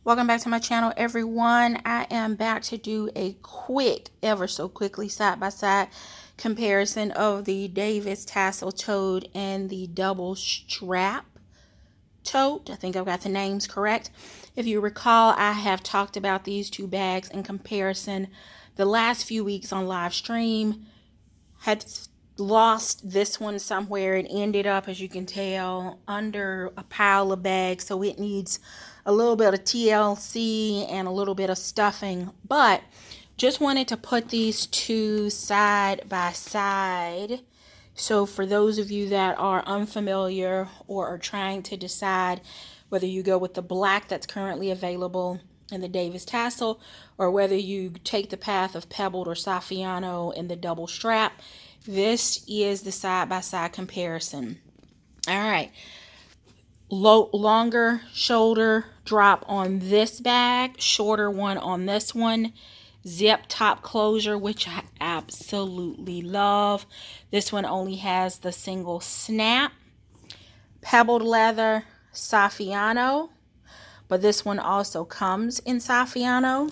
Welcome back to my channel, everyone. I am back to do a quick, ever so quickly, side-by-side comparison of the Davis tassel tote and the double strap tote. I think I've got the names correct. If you recall, I have talked about these two bags in comparison the last few weeks on live stream. Had lost this one somewhere. It ended up, as you can tell, under a pile of bags, so it needs a little bit of TLC and a little bit of stuffing. But just wanted to put these two side by side, so for those of you that are unfamiliar or are trying to decide whether you go with the black that's currently available in the Davis tassel, or whether you take the path of pebbled or Saffiano in the double strap, this is the side-by-side comparison. All right, longer shoulder drop on this bag, shorter one on this one. Zip top closure, which I absolutely love. This one only has the single snap. Pebbled leather, Saffiano, but this one also comes in Saffiano.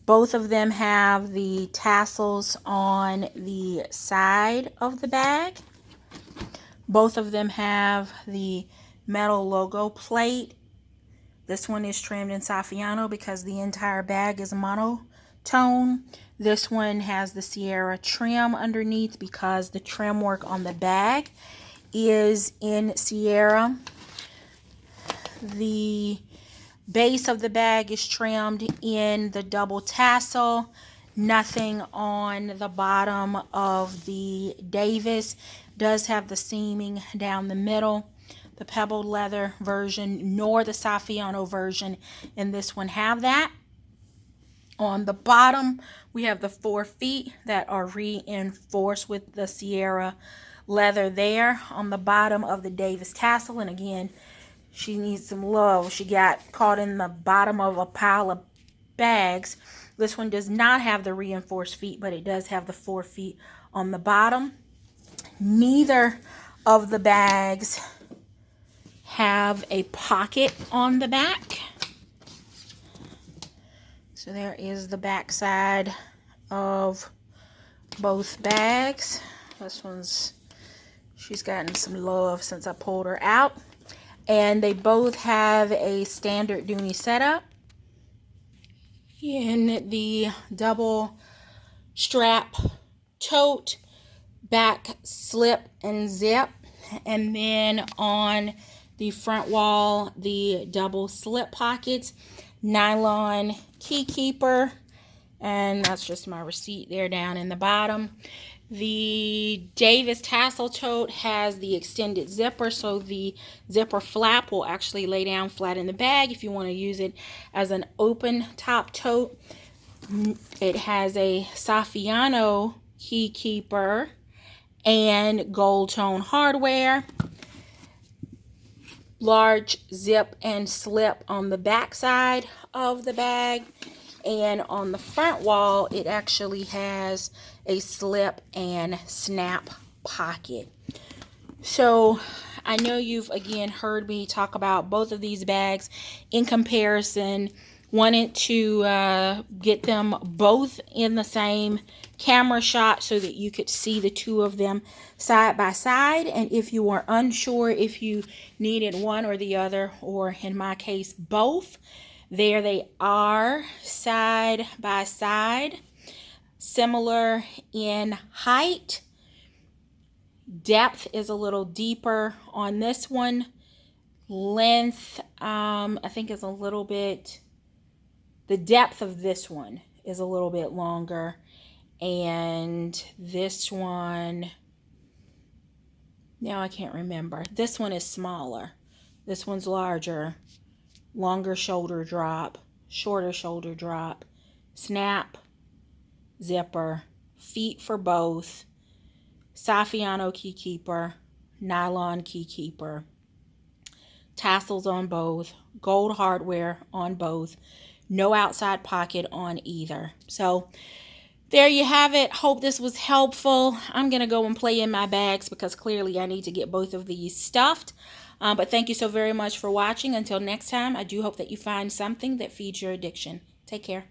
Both of them have the tassels on the side of the bag. Both of them have the metal logo plate. This one is trimmed in Saffiano because the entire bag is monotone. This one has the Sierra trim underneath because the trim work on the bag is in Sierra. The base of the bag is trimmed in the double tassel. Nothing on the bottom of the Davis. Does have the seaming down the middle. The pebbled leather version nor the Saffiano version in this one have that. On the bottom, we have the 4 feet that are reinforced with the Sierra leather there on the bottom of the Davis tassel. And again, she needs some love. She got caught in the bottom of a pile of bags. This one does not have the reinforced feet, but it does have the 4 feet on the bottom. Neither of the bags have a pocket on the back. So there is the back side of both bags. This one's, she's gotten some love since I pulled her out. And they both have a standard Dooney setup. In the double strap tote, back slip and zip. And then on the front wall, the double slip pockets, nylon key keeper. And that's just my receipt there down in the bottom. The Davis tassel tote has the extended zipper, so the zipper flap will actually lay down flat in the bag if you want to use it as an open top tote. It has a Saffiano key keeper and gold tone hardware. Large zip and slip on the back side of the bag. And on the front wall, it actually has a slip and snap pocket. So I know you've again heard me talk about both of these bags in comparison. Wanted to get them both in the same camera shot so that you could see the two of them side by side. And if you were unsure if you needed one or the other, or in my case both, there they are side by side. Similar in height. Depth is a little deeper on this one. Length, I think is a little bit, the depth of this one is a little bit longer. And this one, now I can't remember. This one is smaller. This one's larger. Longer shoulder drop, shorter shoulder drop, snap, zipper, feet for both, Saffiano key keeper, nylon key keeper, tassels on both, gold hardware on both, no outside pocket on either. So there you have it. Hope this was helpful. I'm going to go and play in my bags because clearly I need to get both of these stuffed. But thank you so very much for watching. Until next time, I do hope that you find something that feeds your addiction. Take care.